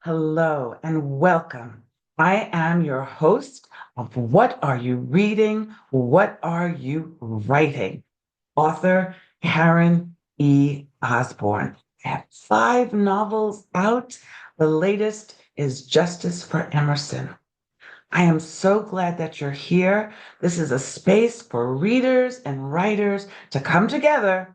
Hello and welcome. I am your host of What Are You Reading? What Are You Writing? Author Karen E. Osborne. I have five novels out. The latest is Justice for Emerson. I am so glad that you're here. This is a space for readers and writers to come together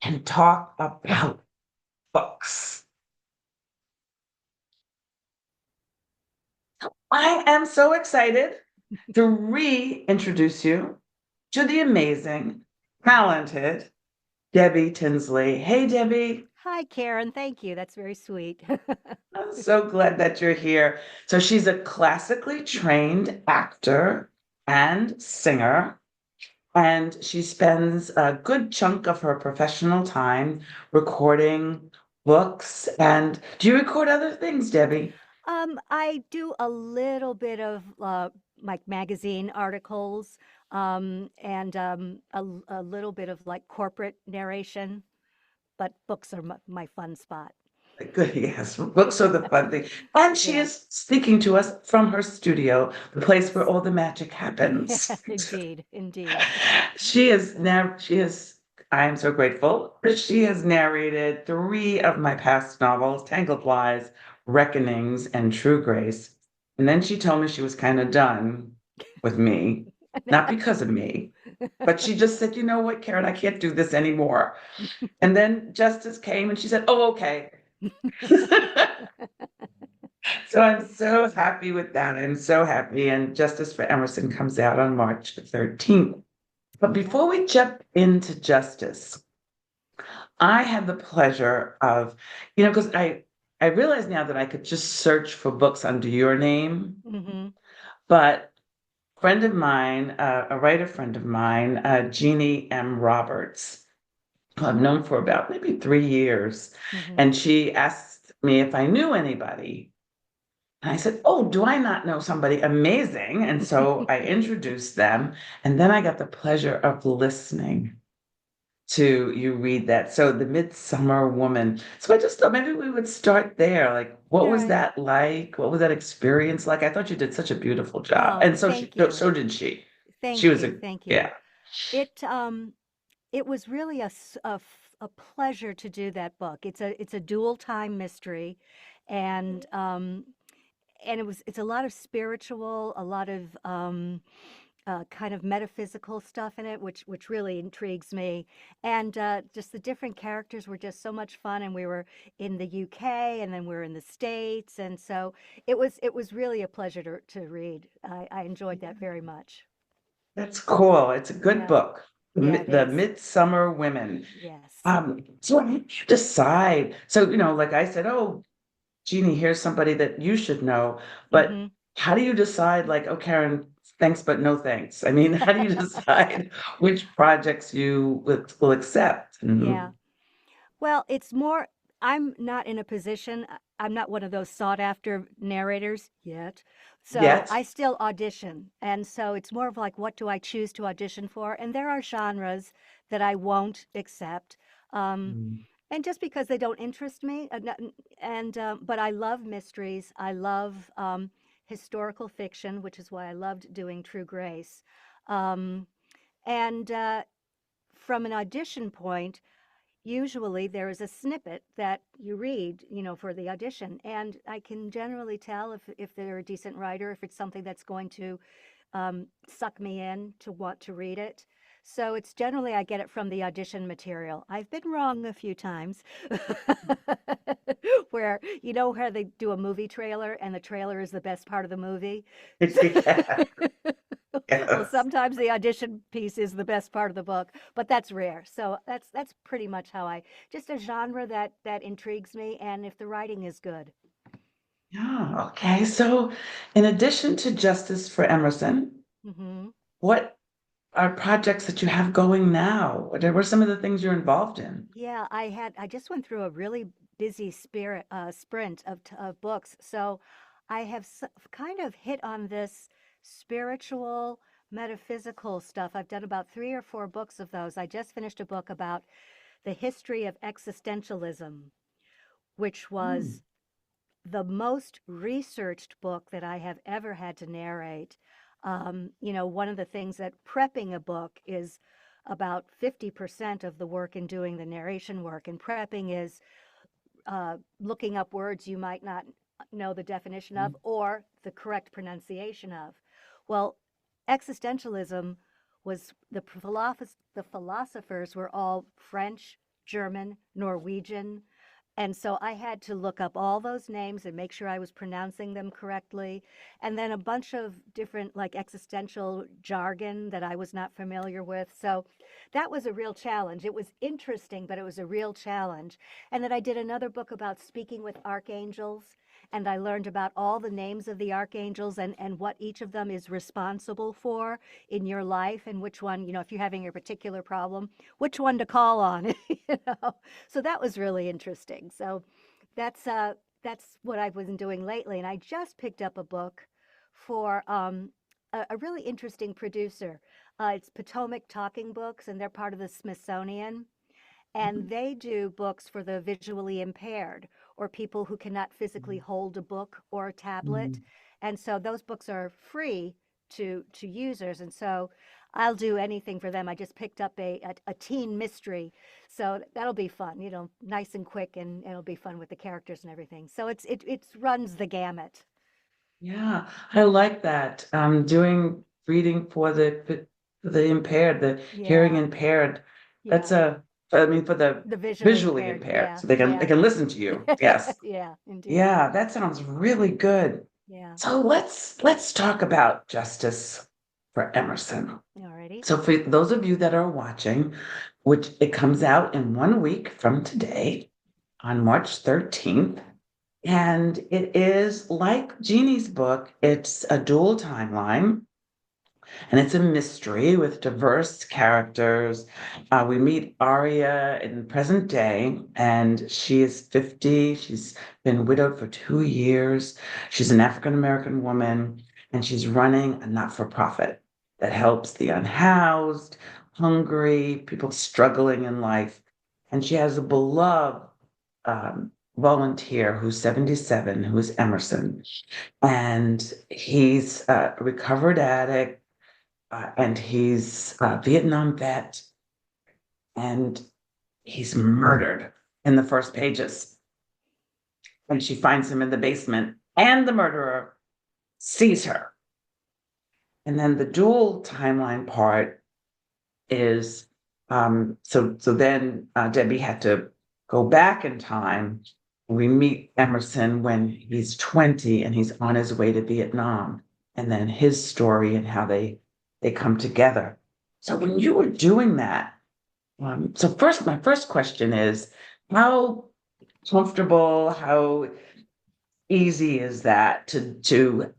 and talk about books. I am so excited to reintroduce you to the amazing, talented Debbie Tinsley. Hey, Debbie. Hi, Karen. Thank you. That's very sweet. I'm so glad that you're here. So, she's a classically trained actor and singer, and she spends a good chunk of her professional time recording books. And do you record other things, Debbie? I do a little bit of like magazine articles, and a little bit of like corporate narration, but books are my fun spot. Good, yes. Books are the fun thing. And she Yeah. is speaking to us from her studio, the place where Yes. all the magic happens. Indeed. Indeed. I am so grateful. She has narrated three of my past novels, Tangled Lies, Reckonings, and True Grace. And then she told me she was kind of done with me, not because of me, but she just said, you know what, Karen, I can't do this anymore. And then Justice came and she said, oh, okay. So I'm so happy with that. I'm so happy. And Justice for Emerson comes out on March 13th. But Yep. before we jump into Justice, I had the pleasure of, because I realize now that I could just search for books under your name, Hmm. but friend of mine, a writer friend of mine, Jeannie M. Roberts, who I've known for about maybe 3 years, Hmm. and she asked me if I knew anybody. And I said, oh, do I not know somebody amazing? And so I introduced them. And then I got the pleasure of listening to you read that. So, The Midsummer Woman. So I just thought maybe we would start there. Like, what All was right. that like? What was that experience like? I thought you did such a beautiful job. Oh, And so thank you. so did she. She Thank was you. a, Thank you. yeah. It was really a pleasure to do that book. It's a dual time mystery, and it's a lot of spiritual, a lot of kind of metaphysical stuff in it, which really intrigues me. And just the different characters were just so much fun. And we were in the UK, and then we were in the States, and so it was really a pleasure to read. I enjoyed that very much. That's cool. It's a good Yeah, book. yeah, it The is. Midsummer Women. Yes. So how did you decide? So, like I said, oh, Jeannie, here's somebody that you should know. But Hmm. how do you decide, like, oh, Karen, thanks, but no thanks? I mean, how do you decide which projects you will accept? Yeah. Well, it's more, I'm not in a position, I'm not one of those sought after narrators yet. So Yet. I still audition. And so it's more of like, what do I choose to audition for? And there are genres that I won't accept. Um, Mm. and just because they don't interest me, but I love mysteries. I love historical fiction, which is why I loved doing True Grace. Um, and From an audition point, usually there is a snippet that you read, for the audition, and I can generally tell if they're a decent writer, if it's something that's going to suck me in to want to read it. So it's generally I get it from the audition material. I've been wrong a few times, where how they do a movie trailer and the trailer is the best part of the movie. Yeah. Well, Yes. sometimes the audition piece is the best part of the book, but that's rare. So that's pretty much how I just a genre that intrigues me, and if the writing is good. Yeah. Okay. So, in addition to Justice for Emerson, Hmm. what are projects that you have going now? What are some of the things you're involved in? Yeah, I just went through a really busy sprint of books, so I have kind of hit on this spiritual, metaphysical stuff. I've done about 3 or 4 books of those. I just finished a book about the history of existentialism, which Hmm. was the most researched book that I have ever had to narrate. One of the things that prepping a book is about 50% of the work in doing the narration work. And prepping is looking up words you might not know the definition of or the correct pronunciation of. Well, existentialism was the philosophers were all French, German, Norwegian, and so I had to look up all those names and make sure I was pronouncing them correctly. And then a bunch of different, like, existential jargon that I was not familiar with. So that was a real challenge. It was interesting, but it was a real challenge. And then I did another book about speaking with archangels. And I learned about all the names of the archangels and what each of them is responsible for in your life, and which one, if you're having a particular problem, which one to call on, you know. So that was really interesting. So that's what I've been doing lately. And I just picked up a book for a really interesting producer. It's Potomac Talking Books, and they're part of the Smithsonian. And they do books for the visually impaired or people who cannot physically hold a book or a tablet. Mhm. And so those books are free to users. And so I'll do anything for them. I just picked up a teen mystery. So that'll be fun, nice and quick, and it'll be fun with the characters and everything. So it runs the gamut. Yeah, I like that. Doing reading for the impaired, the hearing Yeah. impaired. That's Yeah. I mean, for the The visually visually impaired. impaired, Yeah. so they Yeah. can listen to you. Yes. Yeah, indeed. Yeah, that sounds really good. Yeah. So let's talk about justice for Emerson. Alrighty. So for those of you that are watching, which it comes out in 1 week from today on March 13th. And it is like Jeannie's book, it's a dual timeline. And it's a mystery with diverse characters. We meet Aria in present day, and she is 50. She's been widowed for 2 years. She's an African American woman, and she's running a not for profit that helps the unhoused, hungry, people struggling in life. And she has a beloved volunteer who's 77, who's Emerson. And he's a recovered addict, and he's a Vietnam vet, and he's murdered in the first pages. And she finds him in the basement, and the murderer sees her. And then the dual timeline part is so then Debbie had to go back in time. We meet Emerson when he's 20 and he's on his way to Vietnam, and then his story and how they come together. So when you were doing that, so first, my first question is, how comfortable, how easy is that to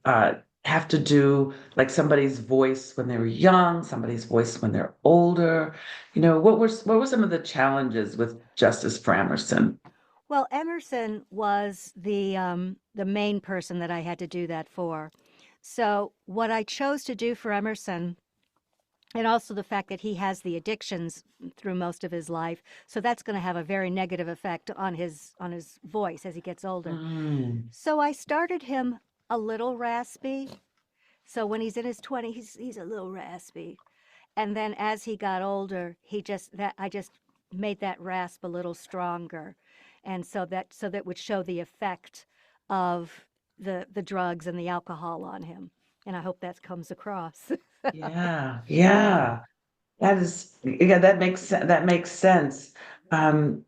have to do like somebody's voice when they were young, somebody's voice when they're older? What were some of the challenges with Justice for Emerson? Well, Emerson was the main person that I had to do that for. So what I chose to do for Emerson, and also the fact that he has the addictions through most of his life, so that's going to have a very negative effect on his voice as he gets older. Mm, So I started him a little raspy. So when he's in his 20s, he's a little raspy. And then as he got older, I just made that rasp a little stronger. And so that would show the effect of the drugs and the alcohol on him. And I hope that comes across. yeah, Yeah. yeah. Yeah, that makes sense. Um,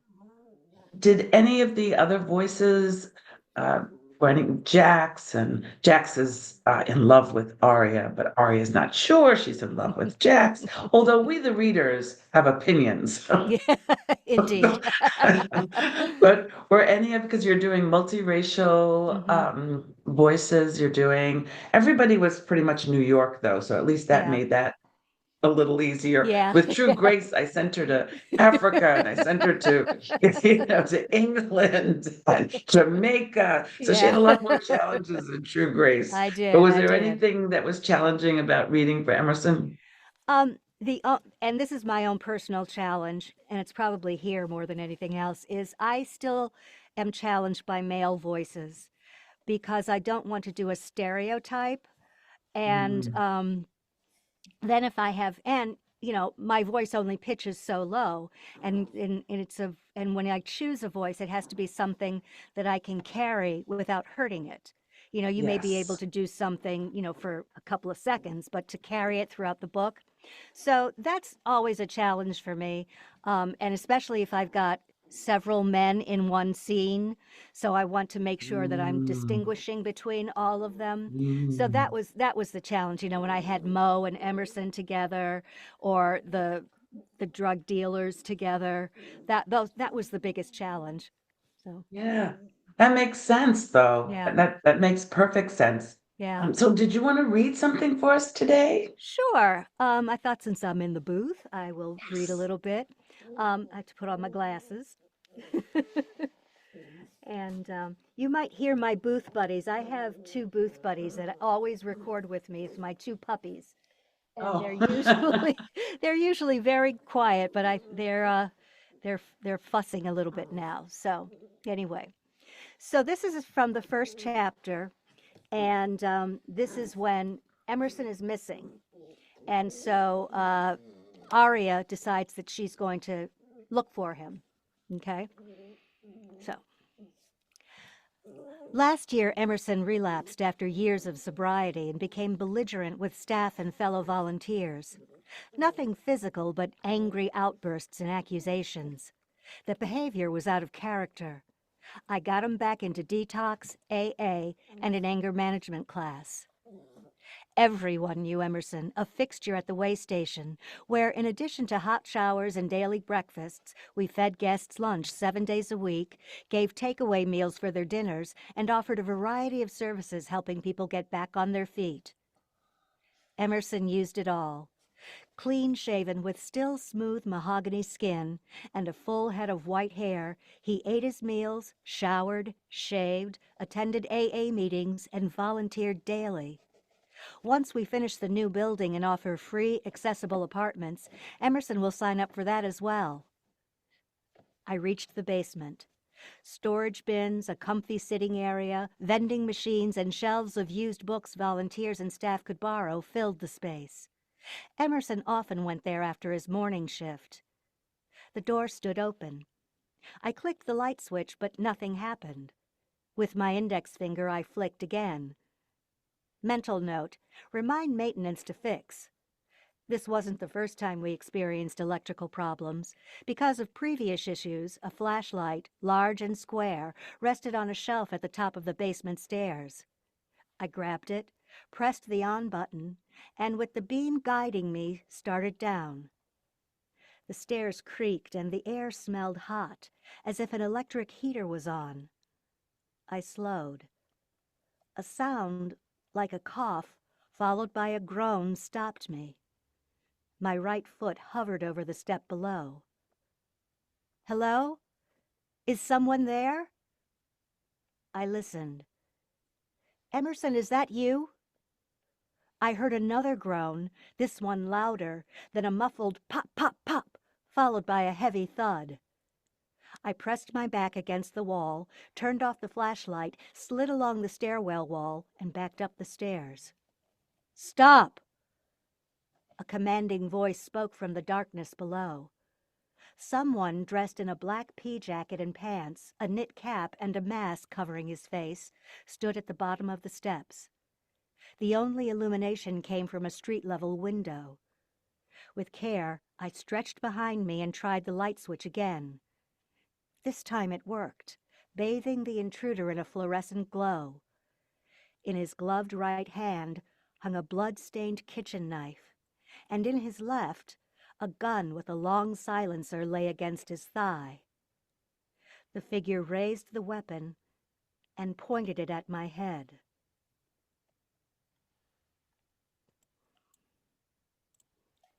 Did any of the other voices, uh, running Jax is in love with Arya, but Arya is not sure she's in love with Jax, although we, the readers, have opinions. Yeah, indeed. But were any of, because you're doing multiracial Hmm. voices, everybody was pretty much New York, though, so at least that Yeah. made that a little easier. Yeah. With True Yeah. Grace, I sent her to Africa and I sent her to, to England and Jamaica. So she had Yeah. a lot more challenges than True Grace. I But did. was I there did. anything that was challenging about reading for Emerson? And this is my own personal challenge, and it's probably here more than anything else, is I still am challenged by male voices. because I don't want to do a stereotype. And Mm. then if I have, and my voice only pitches so low, and and when I choose a voice, it has to be something that I can carry without hurting it. You may be able Yes. to do something, for a couple of seconds, but to carry it throughout the book. So that's always a challenge for me. And especially if I've got several men in one scene. So I want to make sure that I'm Mm. distinguishing between all of them. So Mm. that was the challenge, when I had Mo and Emerson together, or the drug dealers together. That was the biggest challenge. So Yeah. That makes sense, though. yeah, That makes perfect sense. yeah. So did you want to read something for us today? Sure. I thought since I'm in the booth, I will read a Yes. little bit. I have to put on my glasses. And you might hear my booth buddies. I have two booth buddies that always record with me. It's my two puppies, and they're Oh. usually they're usually very quiet, but they're fussing a little bit now. So anyway, so this is from the first chapter, and this is when Emerson is missing, and so Aria decides that she's going to look for him. Okay, so last year, Emerson relapsed after years of sobriety and became belligerent with staff and fellow volunteers. Nothing physical, but angry outbursts and accusations. The behavior was out of character. I got him back into detox, AA, and an anger management class. Everyone knew Emerson, a fixture at the way station, where, in addition to hot showers and daily breakfasts, we fed guests lunch 7 days a week, gave takeaway meals for their dinners, and offered a variety of services helping people get back on their feet. Emerson used it all. Clean-shaven with still smooth mahogany skin and a full head of white hair, he ate his meals, showered, shaved, attended AA meetings, and volunteered daily. Once we finish the new building and offer free, accessible apartments, Emerson will sign up for that as well. I reached the basement. Storage bins, a comfy sitting area, vending machines, and shelves of used books volunteers and staff could borrow filled the space. Emerson often went there after his morning shift. The door stood open. I clicked the light switch, but nothing happened. With my index finger, I flicked again. Mental note: remind maintenance to fix. This wasn't the first time we experienced electrical problems. Because of previous issues, a flashlight, large and square, rested on a shelf at the top of the basement stairs. I grabbed it, pressed the on button, and with the beam guiding me, started down. The stairs creaked and the air smelled hot, as if an electric heater was on. I slowed. A sound, like a cough, followed by a groan, stopped me. My right foot hovered over the step below. Hello? Is someone there? I listened. Emerson, is that you? I heard another groan, this one louder, then a muffled pop, pop, pop, followed by a heavy thud. I pressed my back against the wall, turned off the flashlight, slid along the stairwell wall, and backed up the stairs. Stop! A commanding voice spoke from the darkness below. Someone dressed in a black pea jacket and pants, a knit cap, and a mask covering his face, stood at the bottom of the steps. The only illumination came from a street-level window. With care, I stretched behind me and tried the light switch again. This time it worked, bathing the intruder in a fluorescent glow. In his gloved right hand hung a blood-stained kitchen knife, and in his left, a gun with a long silencer lay against his thigh. The figure raised the weapon and pointed it at my head.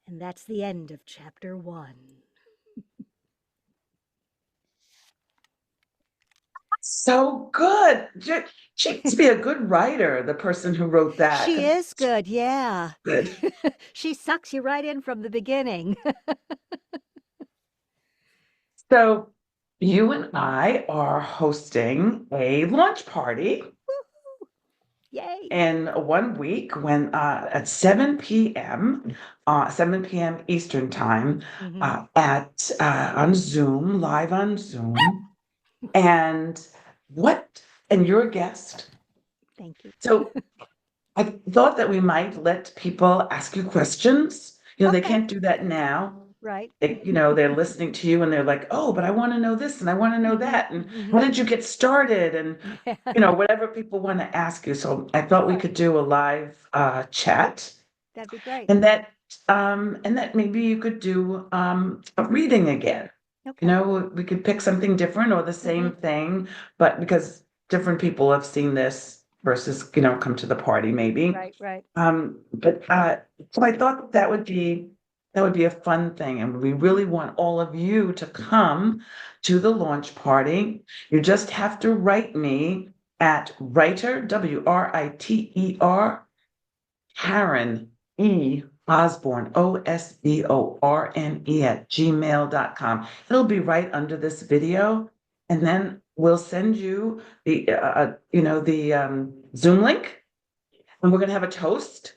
And that's the end of chapter 1. So good. She must be a good writer, the person who wrote that, She 'cause is it's good, yeah. good. She sucks you right in from the beginning. So you and I are hosting a launch party Yay. in 1 week when at 7 p.m. 7 p.m. Eastern time Hmm. at on Zoom, live on Zoom. And what and you're a guest. Thank you. So I thought that we might let people ask you questions. They Okay. can't do that now. Right. They're listening to you and they're like, oh, but I want to know this and I want to know Hmm. that. And how Hmm. did you get started? And, Yeah. whatever people want to ask you. So I thought we Sure. could do a live chat That'd be great. and that maybe you could do a reading again. Okay. We could pick something different or the Hmm. same thing, but because different people have seen this versus, come to the party maybe. Right. Right. But so I thought that would be a fun thing, and we Hmm. really want all of you to come to the launch party. You just have to write me at writer WRITER Karen E. Osborne, OSBORNE at gmail.com. It'll be right under this video. And then we'll send you the Zoom link, and we're going to have a toast.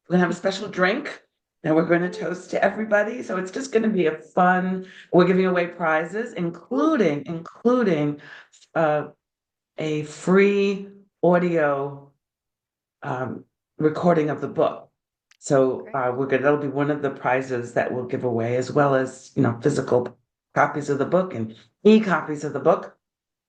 We're going to have a special drink, and we're going to toast to everybody. So it's just going to be we're giving away prizes, Ooh, including uh, a free audio um, recording of the book. So great. that'll be one of the prizes that we'll give away, as well as physical copies of the book and e-copies of the book.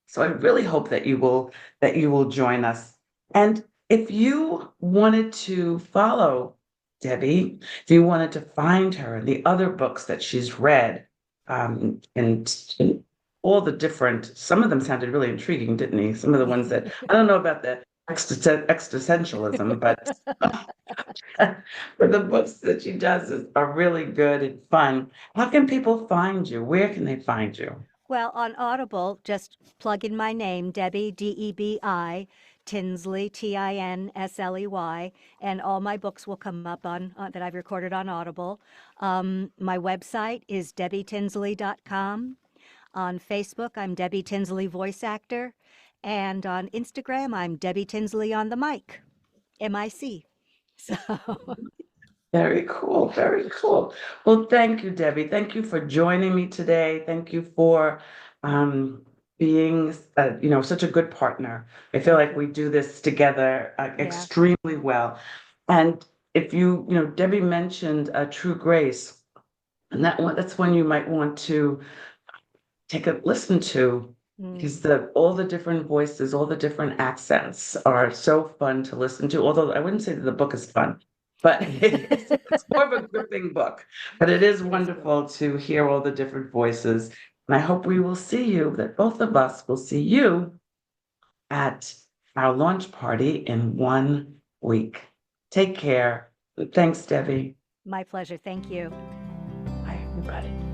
So I really hope that you will join us. And if you wanted to follow Debbie, if you wanted to find her and the other books that she's read, and all the different, some of them sounded really intriguing, didn't they? Some of the ones that I don't know about the existentialism, but but the books that she does are really good and fun. How can people find you? Where can they find you? Well, on Audible, just plug in my name, Debbie, Debi, Tinsley, Tinsley, and all my books will come up on that I've recorded on Audible. My website is debbietinsley.com. On Facebook, I'm Debbie Tinsley Voice Actor. And on Instagram, I'm Debbie Tinsley on the mic, MIC. So, Very cool. Very cool. Well, thank you, Debbie. Thank you for joining me today. Thank you for um, being, such a good partner. I feel thank like you. we do this together Yeah. extremely well. And if Debbie mentioned True Grace, and that's one you might want to take a listen to, Mm. because all the different voices, all the different accents are so fun to listen to. Although I wouldn't say that the book is fun, but it's more of a gripping book. But it is It is good. wonderful to hear all the different voices. And I hope we will see you, that both of us will see you at our launch party in 1 week. Take care. Thanks, Debbie. My pleasure. Thank you. Bye, everybody.